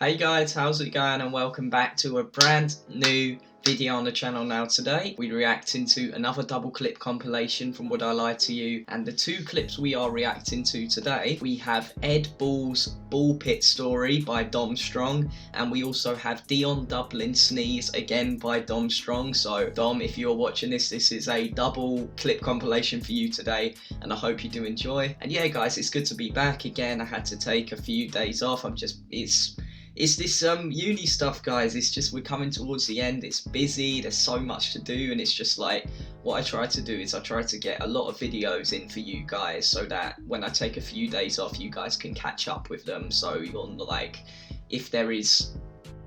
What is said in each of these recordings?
Hey guys, how's it going, and welcome back to a brand new video on the channel. Now today we're reacting to another double clip compilation from Would I Lie to You, and the two clips we are reacting to today, we have Ed Balls Ballpit Story by Dom Strong, and we also have Dion Dublin Sneeze, again by Dom Strong. So Dom, if you're watching this is a double clip compilation for you today, and I hope you do enjoy. And yeah guys, it's good to be back again. I had to take a few days off. It's this uni stuff, guys. It's just we're coming towards the end. It's busy, there's so much to do, and it's just like what I try to do is I try to get a lot of videos in for you guys so that when I take a few days off, you guys can catch up with them. So you're like, if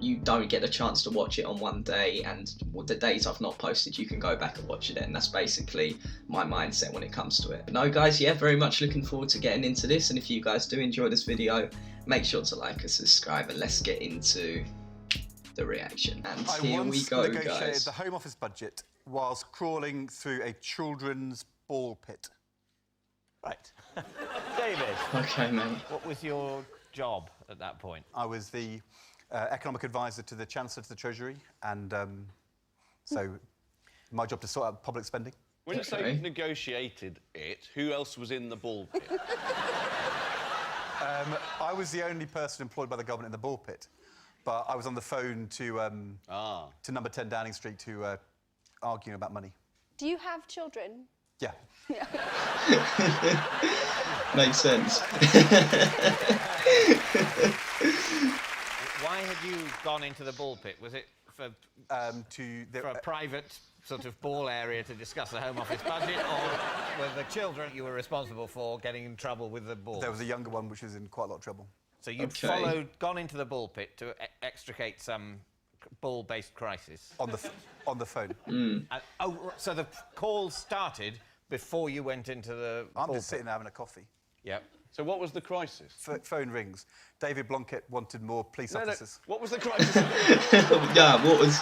you don't get a chance to watch it on one day, and the days I've not posted, you can go back and watch it then. That's basically my mindset when it comes to it. But no guys, yeah, very much looking forward to getting into this, and if you guys do enjoy this video, make sure to like and subscribe, and let's get into the reaction. And here we go, guys. I once negotiated the Home Office budget whilst crawling through a children's ball pit. Right. David. Okay, mate. What was your job at that point? I was the economic advisor to the Chancellor to the Treasury, and so my job to sort out public spending. When you say negotiated it, who else was in the ball pit? I was the only person employed by the government in the ball pit, but I was on the phone to number 10 Downing Street to arguing about money. Do you have children? Yeah. Yeah. Makes sense. Why had you gone into the ball pit? Was it for a private sort of ball area to discuss the Home Office budget, or were the children you were responsible for getting in trouble with the ball? There was a younger one which was in quite a lot of trouble. So you'd gone into the ball pit to extricate some ball-based crisis? On the phone. Mm. So the call started before you went into the I'm ball just pit. sitting there having a coffee. Yep. So what was the crisis? Phone rings. David Blunkett wanted more police officers. No, what was the crisis? Yeah, what was...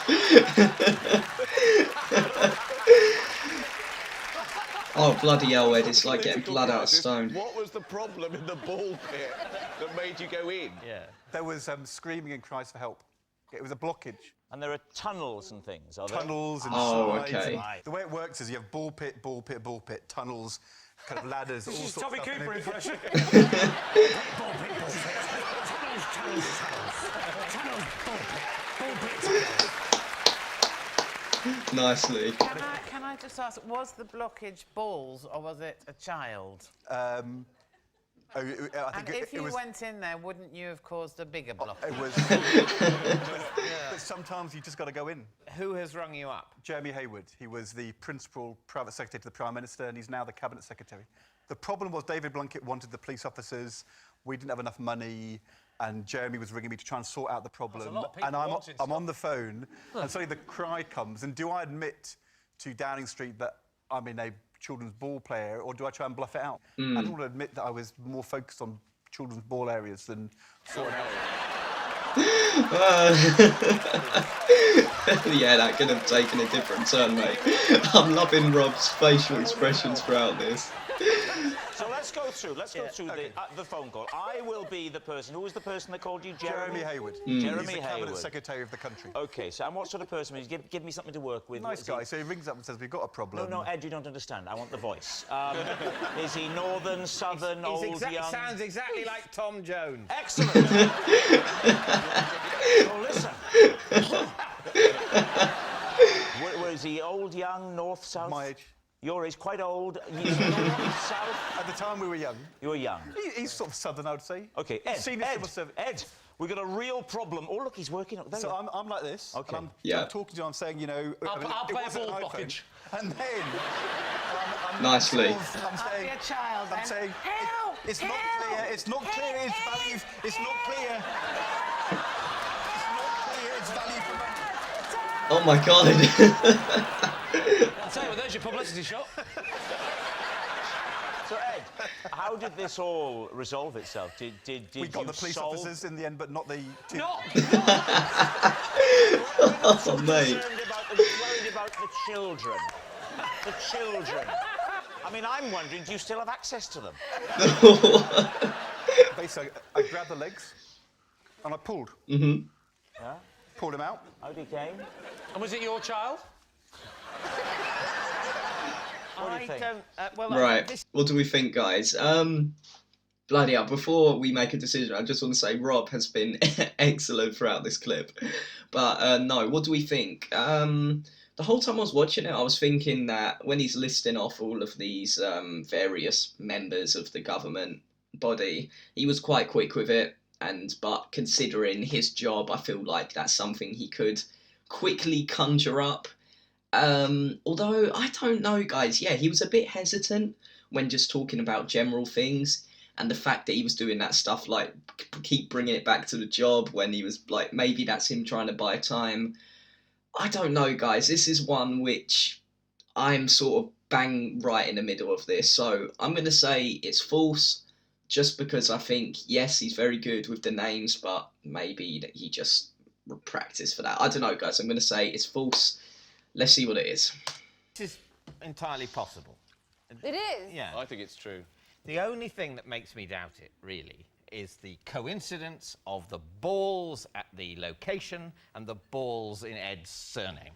Oh, bloody hell, Ed, it's like getting blood out of stone. What was the problem in the ball pit that made you go in? Yeah. There was screaming and cries for help. It was a blockage. And there are tunnels and things, are there? Tunnels and slides. Okay. And the way it works is you have ball pit, ball pit, ball pit, tunnels, kind of ladders, all sorts of stuff. Cooper impression. Nicely. Can I just ask, was the blockage balls or was it a child? I think And if you went in there, wouldn't you have caused a bigger blockage? It was. But sometimes you just got to go in. Who has rung you up? Jeremy Hayward. He was the principal private secretary to the Prime Minister, and he's now the Cabinet Secretary. The problem was David Blunkett wanted the police officers. We didn't have enough money, and Jeremy was ringing me to try and sort out the problem. And I'm on the phone, and suddenly the cry comes. And do I admit to Downing Street that I'm in a children's ball player, or do I try and bluff it out? I don't want to admit that I was more focused on children's ball areas than sorting out. Yeah, that could have taken a different turn, mate. I'm loving Rob's facial expressions throughout this. So let's go through the phone call. I will be the person. Who was the person that called you? Jeremy Hayward. Jeremy He's the Hayward. Cabinet Secretary of the country. OK, so and what sort of person is he? Give me something to work with. Nice guy. So he rings up and says, we've got a problem. No, Ed, you don't understand. I want the voice. Is he northern, southern, old, young? Sounds exactly like Tom Jones. Excellent. Well, listen. Where is he? Old, young, north, south? My age. Your age, quite old. He's north, south. At the time we were young. You were young. He's sort of southern, I would say. OK, Ed, we've got a real problem. Oh, look, he's working. So I'm like this. OK. And I'm talking to him, I'm saying, you know... I'll play a ball blockage. And then... Nicely. I'm saying... Be a child, I'm saying... Help! It's not clear. It's not clear. Its value. It's not clear. It's not clear. Its value for money. Oh my god. I'll tell you what, there's your publicity shot. So, Ed, how did this all resolve itself? Did we got the police officers in the end, but not the two... Oh, mate. Worried about the children. The children. I mean, I'm wondering, do you still have access to them? Basically, I grab the legs, And I pulled. Mm-hmm. Yeah? Pulled him out. Out he came. And was it your child? What do you think? Right. What do we think, guys? Bloody hell, before we make a decision, I just want to say Rob has been excellent throughout this clip. But no, what do we think? The whole time I was watching it, I was thinking that when he's listing off all of these various members of the government body, he was quite quick with it. But considering his job, I feel like that's something he could quickly conjure up. Although, I don't know, guys. Yeah, he was a bit hesitant when just talking about general things. And the fact that he was doing that stuff, like, keep bringing it back to the job when he was, like, maybe that's him trying to buy time. I don't know, guys. This is one which I'm sort of bang right in the middle of this. So I'm going to say it's false, just because I think, yes, he's very good with the names, but maybe he just practiced for that. I don't know, guys. I'm going to say it's false. Let's see what it is. This is entirely possible. It is? Yeah. I think it's true. The only thing that makes me doubt it, really, is the coincidence of the balls at the location and the balls in Ed's surname.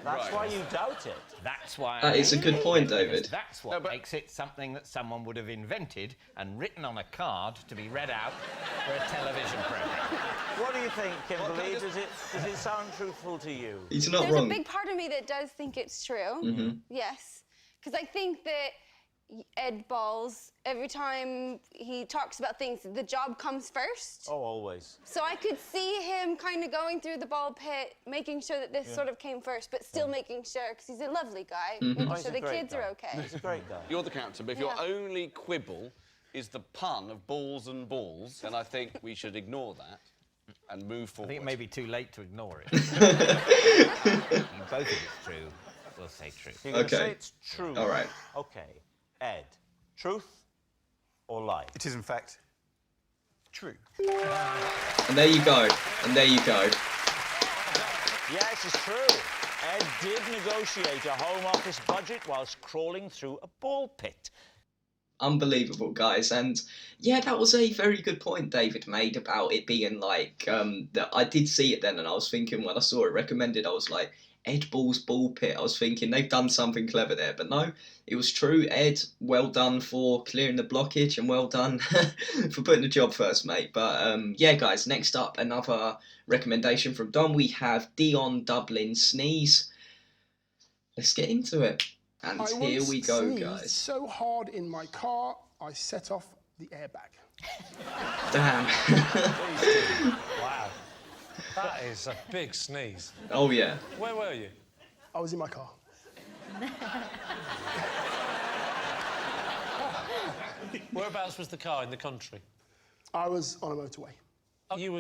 That's why you doubt it. That's why. That is a good point, David. That's what makes it something that someone would have invented and written on a card to be read out for a television programme. What do you think, Kimberly? Does it sound truthful to you? He's not There's wrong. a big part of me that does think it's true. Mm-hmm. Yes. Because I think that Ed Balls, every time he talks about things, the job comes first. Oh, always. So I could see him kind of going through the ball pit, making sure that this sort of came first, but still making sure, because he's a lovely guy, making Oh, he's sure a the great kids guy. are okay. He's a great guy. You're the captain, but if your only quibble is the pun of balls and balls, then I think we should ignore that and move I forward. think it may be too late to ignore it. You both think it's true. We'll say true. You're going to Okay. say it's true. All right. Okay. Ed, truth or lie? It is, in fact, true. And there you go. And there you go. Yes, it's true. Ed did negotiate a Home Office budget whilst crawling through a ball pit. Unbelievable, guys. And yeah, that was a very good point David made about it being like that. I did see it then, and I was thinking when I saw it recommended, I was like, Ed Balls Ballpit. I was thinking they've done something clever there, but no, it was true. Ed, well done for clearing the blockage, and well done for putting the job first, mate. But yeah, guys, next up, another recommendation from Don. We have Dion Dublin Sneeze. Let's get into it. And here we go, guys. So hard in my car, I set off the airbag. Damn. Wow. That is a big sneeze. Oh, yeah. Where were you? I was in my car. Whereabouts was the car in the country? I was on a motorway. Oh, you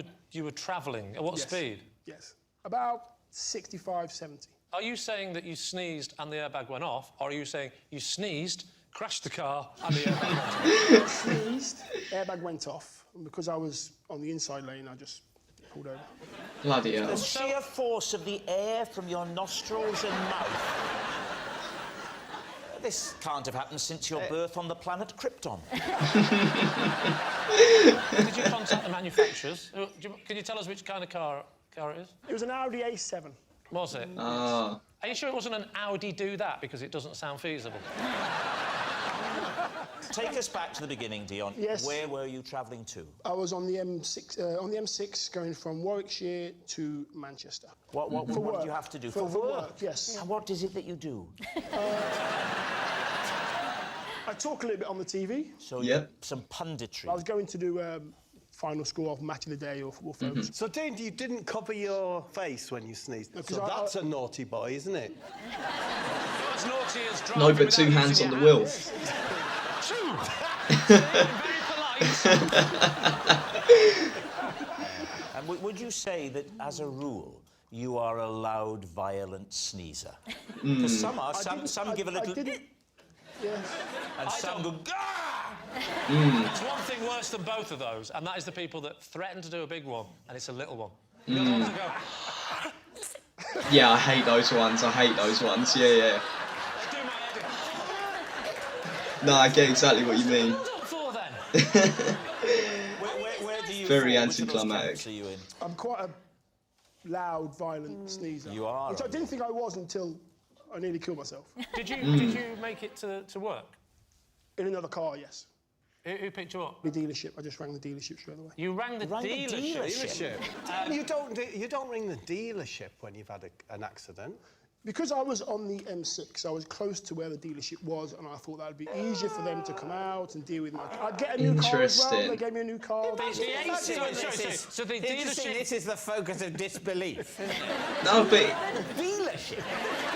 were travelling. At what Yes. speed? Yes. About 65, 70. Are you saying that you sneezed and the airbag went off, or are you saying you sneezed, crashed the car, and the airbag went off? I sneezed, airbag went off, and because I was on the inside lane, I just pulled over. Bloody hell. The sheer force of the air from your nostrils and mouth. This can't have happened since your birth on the planet Krypton. Did you contact the manufacturers? Can you tell us which kind of car it is? It was an Audi A7. Was it? Ah. Are you sure it wasn't an Audi do that, because it doesn't sound feasible? Take us back to the beginning, Dion. Yes. Where were you travelling to? I was on the M6 going from Warwickshire to Manchester. What did you have to do? For work, yes. And what is it that you do? I talk a little bit on the TV. So Yep. some punditry. I was going to do final score of Match of the Day or Football Focus. So, Dean, you didn't cover your face when you sneezed. No, 'cause so I- that's a naughty boy, isn't it? As naughty as driving No, but without two hands using on the your wheel. Very polite. And would you say that, as a rule, you are a loud, violent sneezer? Because some are. Some give a little... I didn't. Yes. And some go... Gah! There's one thing worse than both of those, and that is the people that threaten to do a big one, and it's a little one. The other ones that go... Yeah, I hate those ones. I hate those ones. Yeah, yeah. Do my head in. No, I get exactly what you mean. What for then? Where do you very before. Which of those anticlimactic. camps are you in? I'm quite a loud, violent sneezer. You are, Which I aren't you? didn't think I was until I nearly killed myself. Did you make it to work? In another car, yes. Who picked you up? The dealership. I just rang the dealership straight away. You rang the dealership. You don't ring the dealership when you've had an accident. Because I was on the M6, I was close to where the dealership was, and I thought that would be easier for them to come out and deal with my... I'd get a new car as well. They gave me a new car. So the dealership... This is the focus of disbelief. No, but Dealership.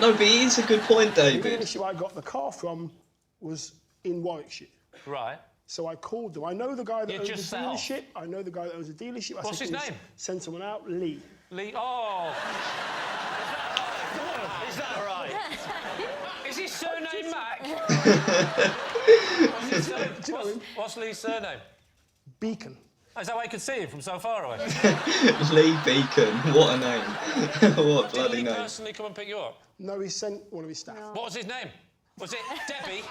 no, but it is a good point, The David. dealership I got the car from was in Warwickshire. Right. So I called them. I know the guy that You owns just the set off? dealership. I know the guy that owns the dealership. What's his name? Send someone out, Lee. Lee. Oh. Is that right? Is his surname Mac? What's Lee's surname? Beacon. Oh, is that why you could see him from so far away? Lee Beacon. What a name. What a Did bloody Lee name. personally come and pick you up? No, he sent one of his staff. What was his name? Was it Debbie?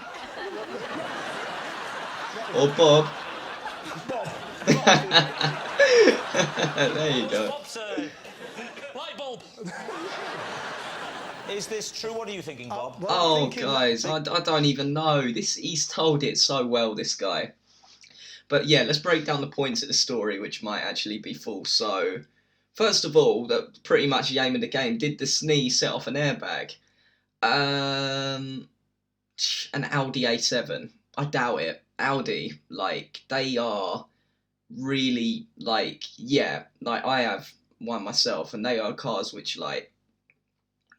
Or Bob. Bob. There you go. Bob's light bulb. Is this true? What are you thinking, Bob? Oh, guys, I don't even know. He's told it so well, this guy. But yeah, let's break down the points of the story, which might actually be false. So, first of all, that pretty much the aim of the game. Did the sneeze set off an airbag? An Audi A7. I doubt it. Audi, like, they are really, like, yeah, like, I have one myself, and they are cars which, like,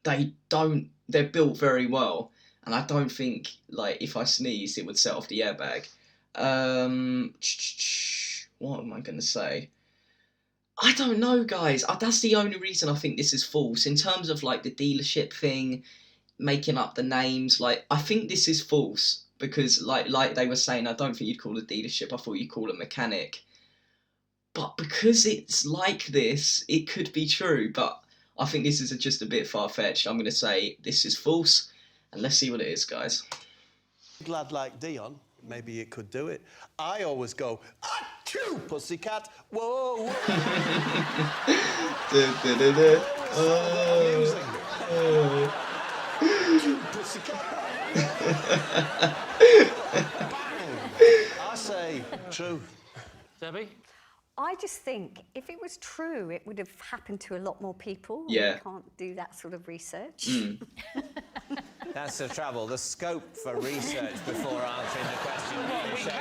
they're built very well, and I don't think, like, if I sneezed, it would set off the airbag. What am I going to say? I don't know, guys. That's the only reason I think this is false. In terms of, like, the dealership thing, making up the names, like, I think this is false. Because, like they were saying, I don't think you'd call a dealership, I thought you'd call a mechanic. But because it's like this, it could be true, but I think this is just a bit far-fetched. I'm going to say this is false, and let's see what it is, guys. A lad like Dion, maybe it could do it. I always go, achoo, pussycat, whoa, whoa. Pussycat. I say true. Debbie? I just think if it was true, it would have happened to a lot more people. Yeah. We can't do that sort of research. That's the trouble. The scope for research before answering the question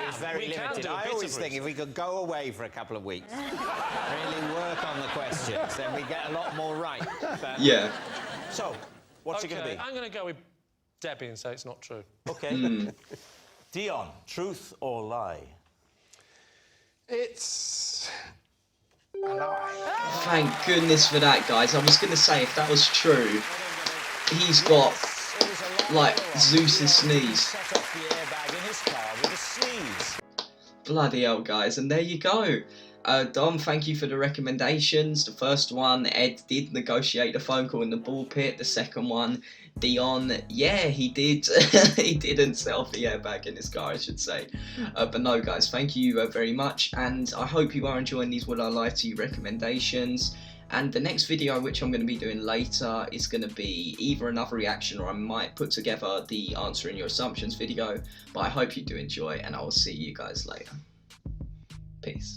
is very limited. I always think if we could go away for a couple of weeks, really work on the questions, then we get a lot more right. But... Yeah. So, what's it going to be? I'm going to go with Debbie and say it's not true. OK. Dion, truth or lie? It's a lie. Thank goodness for that, guys. I was going to say, if that was true, he's got, like, Zeus's sneeze. Set off the airbag in his car with a sneeze. Bloody hell, guys. And there you go. Dom, thank you for the recommendations. The first one, Ed did negotiate a phone call in the ball pit. The second one, Dion, yeah, he did. He didn't set off the airbag in his car, I should say. But no, guys, thank you very much. And I hope you are enjoying these Will I Lie to You recommendations. And the next video, which I'm going to be doing later, is going to be either another reaction or I might put together the answering your assumptions video. But I hope you do enjoy, and I will see you guys later. Peace.